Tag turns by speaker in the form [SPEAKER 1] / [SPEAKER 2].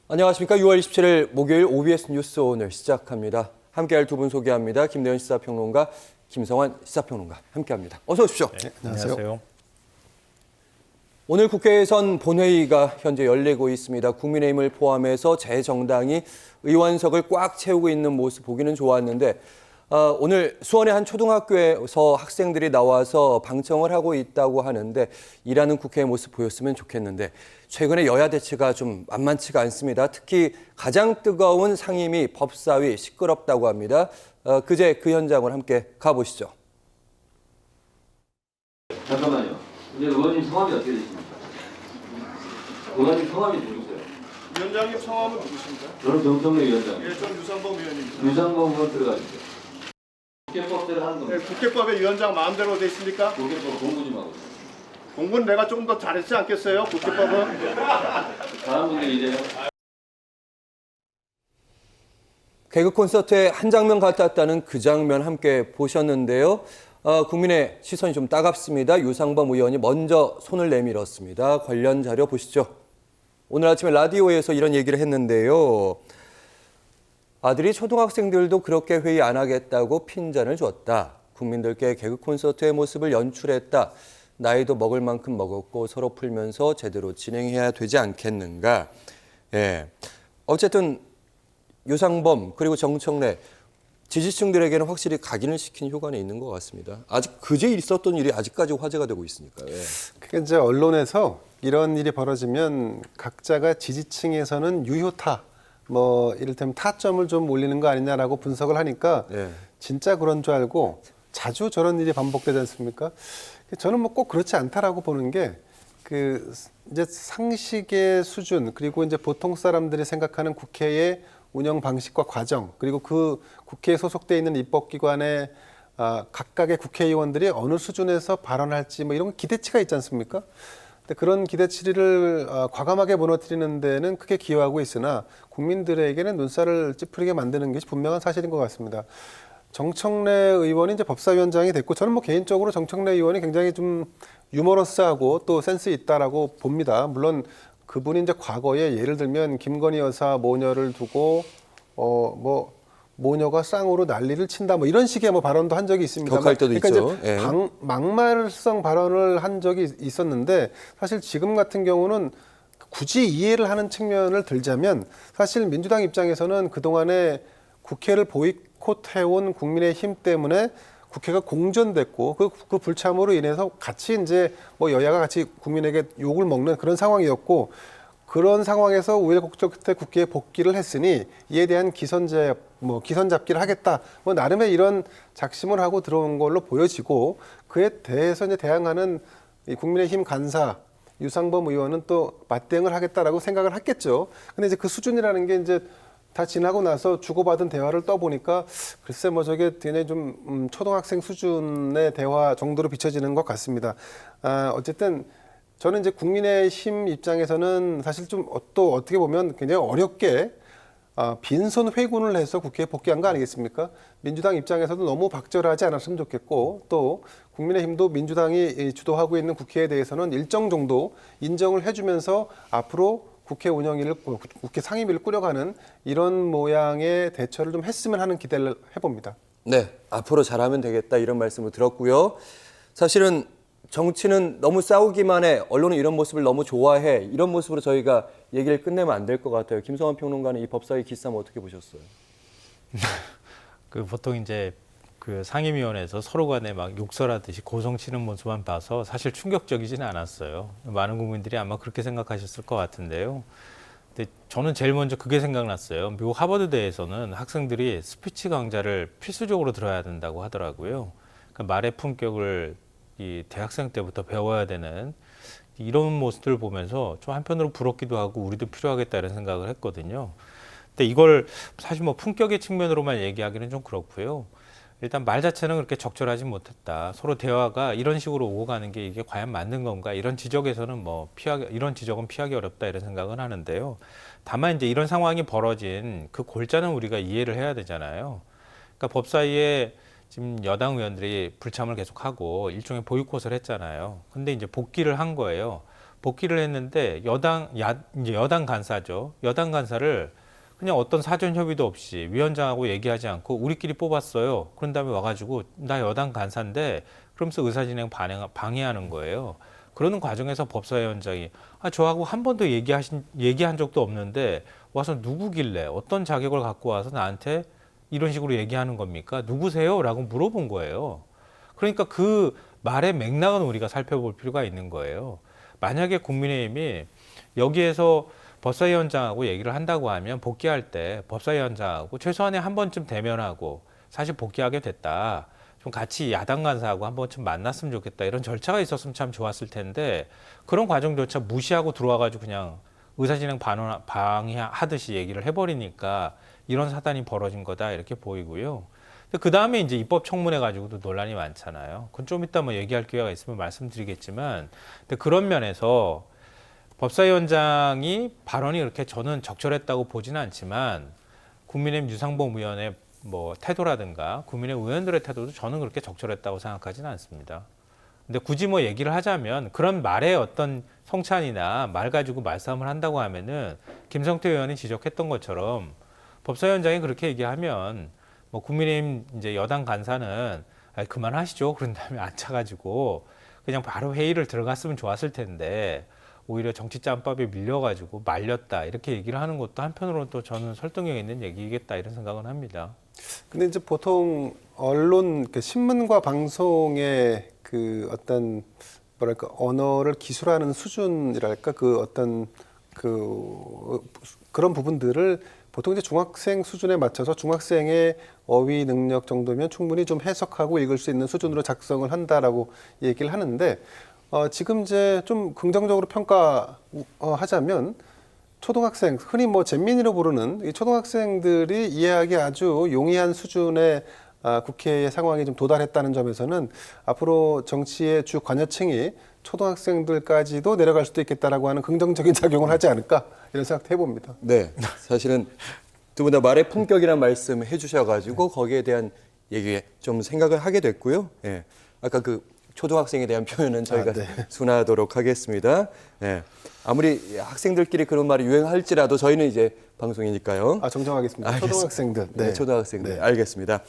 [SPEAKER 1] 안녕하십니까. 6월 27일 목요일 OBS 뉴스 오늘 시작합니다. 함께할 두 분 소개합니다. 김대현 시사평론가, 김성환 시사평론가 함께합니다. 어서 오십시오.
[SPEAKER 2] 네, 안녕하세요.
[SPEAKER 1] 오늘 국회에선 본회의가 현재 열리고 있습니다. 국민의힘을 포함해서 제 정당이 의원석을 꽉 채우고 있는 모습 보기는 좋았는데 오늘 수원의 한 초등학교에서 학생들이 나와서 방청을 하고 있다고 하는데 일하는 국회의 모습 보였으면 좋겠는데 최근에 여야 대치가 좀 만만치가 않습니다. 특히 가장 뜨거운 상임위 법사위 시끄럽다고 합니다. 그제 그 현장을 함께 가보시죠.
[SPEAKER 3] 잠깐만요. 근데 의원님 성함이 어떻게 되십니까? 의원님 성함이 누구세요?
[SPEAKER 4] 위원장님 성함은 누구십니까?
[SPEAKER 3] 저는 정청래 위원장.
[SPEAKER 4] 예, 전 유상범 위원입니다.
[SPEAKER 3] 유상범 의원 들어가주세요. 국회법대로 하는 겁니다.
[SPEAKER 4] 예, 국회법에 위원장 마음대로 돼 있습니까?
[SPEAKER 3] 국회법 공부 좀 하고 있어요.
[SPEAKER 4] 공부는 내가 조금 더 잘했지 않겠어요? 국회법은?
[SPEAKER 3] 다른 분들 이제
[SPEAKER 1] 개그 콘서트의 한 장면 같았다는 그 장면 함께 보셨는데요. 국민의 시선이 좀 따갑습니다. 유상범 의원이 먼저 손을 내밀었습니다. 관련 자료 보시죠. 오늘 아침에 라디오에서 이런 얘기를 했는데요. 아들이 초등학생들도 그렇게 회의 안 하겠다고 핀잔을 줬다. 국민들께 개그 콘서트의 모습을 연출했다. 나이도 먹을 만큼 먹었고 서로 풀면서 제대로 진행해야 되지 않겠는가. 예. 어쨌든 유상범 그리고 정청래 지지층들에게는 확실히 각인을 시킨 효과는 있는 것 같습니다. 아직 그제 있었던 일이 아직까지 화제가 되고 있으니까요. 예.
[SPEAKER 2] 그러니까 이제 언론에서 이런 일이 벌어지면 각자가 지지층에서는 유효타, 이를테면 타점을 좀 올리는 거 아니냐라고 분석을 하니까
[SPEAKER 1] 예.
[SPEAKER 2] 진짜 그런 줄 알고 자주 저런 일이 반복되지 않습니까? 저는 꼭 그렇지 않다라고 보는 게 이제 상식의 수준 그리고 이제 보통 사람들이 생각하는 국회의 운영 방식과 과정 그리고 그 국회에 소속돼 있는 입법기관의 각각의 국회의원들이 어느 수준에서 발언할지 이런 기대치가 있지 않습니까? 근데 그런 기대치를 과감하게 무너뜨리는 데는 크게 기여하고 있으나 국민들에게는 눈살을 찌푸리게 만드는 것이 분명한 사실인 것 같습니다. 정청래 의원이 이제 법사위원장이 됐고 저는 개인적으로 정청래 의원이 굉장히 좀 유머러스하고 또 센스 있다라고 봅니다. 물론 그분이 이제 과거에 예를 들면 김건희 여사 모녀를 두고 모녀가 쌍으로 난리를 친다 이런 식의 발언도 한 적이 있습니다.
[SPEAKER 1] 격할 때도
[SPEAKER 2] 그러니까
[SPEAKER 1] 있죠.
[SPEAKER 2] 이제
[SPEAKER 1] 예.
[SPEAKER 2] 막말성 발언을 한 적이 있었는데 사실 지금 같은 경우는 굳이 이해를 하는 측면을 들자면 사실 민주당 입장에서는 그동안에 국회를 보이콧해온 국민의힘 때문에 국회가 공전됐고 그 불참으로 인해서 같이 이제 여야가 같이 국민에게 욕을 먹는 그런 상황이었고 그런 상황에서 우여곡절 끝에 국회에 복귀를 했으니 이에 대한 기선 잡기를 하겠다 나름의 이런 작심을 하고 들어온 걸로 보여지고 그에 대해서 이제 대항하는 이 국민의힘 간사 유상범 의원은 또 맞대응을 하겠다라고 생각을 했겠죠. 근데 이제 그 수준이라는 게 이제 다 지나고 나서 주고받은 대화를 떠보니까 글쎄 저게 굉장히 좀 초등학생 수준의 대화 정도로 비춰지는 것 같습니다. 어쨌든 저는 이제 국민의힘 입장에서는 사실 좀 또 어떻게 보면 굉장히 어렵게 빈손 회군을 해서 국회에 복귀한 거 아니겠습니까? 민주당 입장에서도 너무 박절하지 않았으면 좋겠고 또 국민의힘도 민주당이 주도하고 있는 국회에 대해서는 일정 정도 인정을 해주면서 앞으로 국회 국회 상임위를 꾸려가는 이런 모양의 대처를 좀 했으면 하는 기대를 해봅니다.
[SPEAKER 1] 네, 앞으로 잘하면 되겠다 이런 말씀을 들었고요. 사실은 정치는 너무 싸우기만 해. 언론은 이런 모습을 너무 좋아해. 이런 모습으로 저희가 얘기를 끝내면 안 될 것 같아요. 김성환 평론가는 이 법사위 기싸움 어떻게 보셨어요?
[SPEAKER 5] 보통 이제 상임위원회에서 서로 간에 욕설하듯이 고성치는 모습만 봐서 사실 충격적이지는 않았어요. 많은 국민들이 아마 그렇게 생각하셨을 것 같은데요. 근데 저는 제일 먼저 그게 생각났어요. 미국 하버드대에서는 학생들이 스피치 강좌를 필수적으로 들어야 된다고 하더라고요. 그러니까 말의 품격을 이 대학생 때부터 배워야 되는 이런 모습들을 보면서 좀 한편으로 부럽기도 하고 우리도 필요하겠다 이런 생각을 했거든요. 근데 이걸 사실 품격의 측면으로만 얘기하기는 좀 그렇고요. 일단 말 자체는 그렇게 적절하지 못했다. 서로 대화가 이런 식으로 오고 가는 게 이게 과연 맞는 건가? 이런 지적에서는 이런 지적은 피하기 어렵다 이런 생각은 하는데요. 다만 이제 이런 상황이 벌어진 그 골자는 우리가 이해를 해야 되잖아요. 그러니까 법사위에 지금 여당 의원들이 불참을 계속하고 일종의 보이콧을 했잖아요. 근데 이제 복귀를 한 거예요. 복귀를 했는데 이제 여당 간사죠. 여당 간사를 그냥 어떤 사전 협의도 없이 위원장하고 얘기하지 않고 우리끼리 뽑았어요. 그런 다음에 와가지고 나 여당 간사인데 그러면서 의사진행 방해하는 거예요. 그러는 과정에서 법사위원장이 저하고 한 번도 얘기한 적도 없는데 와서 누구길래 어떤 자격을 갖고 와서 나한테 이런 식으로 얘기하는 겁니까? 누구세요? 라고 물어본 거예요. 그러니까 그 말의 맥락은 우리가 살펴볼 필요가 있는 거예요. 만약에 국민의힘이 여기에서 법사위원장하고 얘기를 한다고 하면 복귀할 때 법사위원장하고 최소한에 한 번쯤 대면하고 사실 복귀하게 됐다. 좀 같이 야당 간사하고 한 번쯤 만났으면 좋겠다. 이런 절차가 있었으면 참 좋았을 텐데 그런 과정조차 무시하고 들어와가지고 그냥 의사진행 방해하듯이 얘기를 해버리니까 이런 사단이 벌어진 거다 이렇게 보이고요. 그 다음에 이제 입법청문회 가지고도 논란이 많잖아요. 그건 좀 이따 뭐 얘기할 기회가 있으면 말씀드리겠지만, 근데 그런 면에서 법사위원장이 발언이 그렇게 저는 적절했다고 보지는 않지만 국민의힘 유상범 의원의 뭐 태도라든가 국민의힘 의원들의 태도도 저는 그렇게 적절했다고 생각하지는 않습니다. 근데 굳이 뭐 얘기를 하자면 그런 말에 어떤 성찬이나 말 가지고 말싸움을 한다고 하면은 김성태 의원이 지적했던 것처럼 법사위원장이 그렇게 얘기하면 뭐 국민의힘 이제 여당 간사는 그만하시죠. 그런 다음에 앉혀가지고 그냥 바로 회의를 들어갔으면 좋았을 텐데 오히려 정치 짬밥에 밀려가지고 말렸다 이렇게 얘기를 하는 것도 한편으로는 또 저는 설득력 있는 얘기겠다 이런 생각은 합니다.
[SPEAKER 2] 근데 이제 보통 언론, 그 신문과 방송의 그 어떤 뭐랄까 언어를 기술하는 수준이랄까 그 어떤 그런 부분들을 보통 이제 중학생 수준에 맞춰서 중학생의 어휘 능력 정도면 충분히 좀 해석하고 읽을 수 있는 수준으로 작성을 한다라고 얘기를 하는데 지금 이제 좀 긍정적으로 평가하자면 초등학생, 흔히 뭐 잼민이로 부르는 이 초등학생들이 이해하기 아주 용이한 수준의 국회의 상황이 좀 도달했다는 점에서는 앞으로 정치의 주 관여층이 초등학생들까지도 내려갈 수도 있겠다라고 하는 긍정적인 작용을 하지 않을까 이런 생각도 해봅니다.
[SPEAKER 1] 네, 사실은 두 분 다 말의 품격이란 말씀 해주셔가지고 거기에 대한 얘기에 좀 생각을 하게 됐고요. 예, 아까 그 초등학생에 대한 표현은 저희가 순화하도록 하겠습니다. 예, 아무리 학생들끼리 그런 말이 유행할지라도 저희는 이제 방송이니까요.
[SPEAKER 2] 정정하겠습니다.
[SPEAKER 1] 알겠습니다.
[SPEAKER 2] 초등학생들.
[SPEAKER 1] 네, 초등학생들.
[SPEAKER 2] 네.
[SPEAKER 1] 알겠습니다.